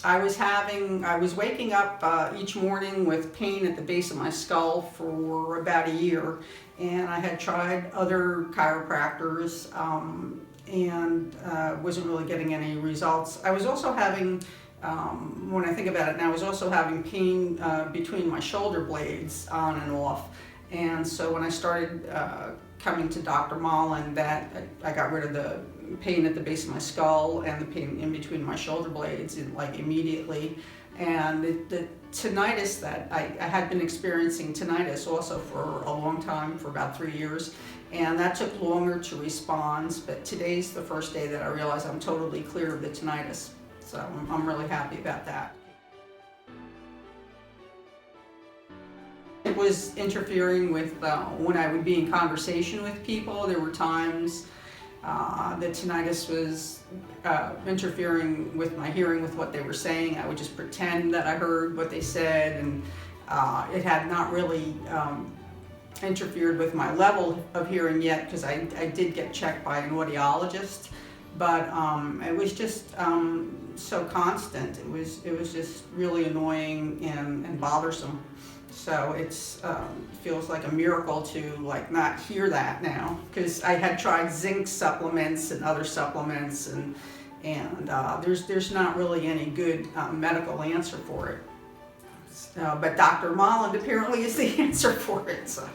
I was waking up each morning with pain at the base of my skull for about a year, and I had tried other chiropractors and wasn't really getting any results. I was also having, when I think about it now, I was also having pain between my shoulder blades on and off. And so when I started coming to Dr. Molland, I got rid of the pain at the base of my skull and the pain in between my shoulder blades immediately. And the tinnitus that I had been experiencing tinnitus also for a long time, for about 3 years, and that took longer to respond, but today's the first day that I realized I'm totally clear of the tinnitus. So I'm really happy about that. It was interfering with when I would be in conversation with people. There were times the tinnitus was interfering with my hearing, with what they were saying. I would just pretend that I heard what they said, and it had not really interfered with my level of hearing yet, because I did get checked by an audiologist, but it was just so constant. It was just really annoying and bothersome. So it's feels like a miracle to not hear that now, because I had tried Zinc supplements and other supplements, and there's not really any good medical answer for it. But Dr. Molland apparently is the answer for it. So.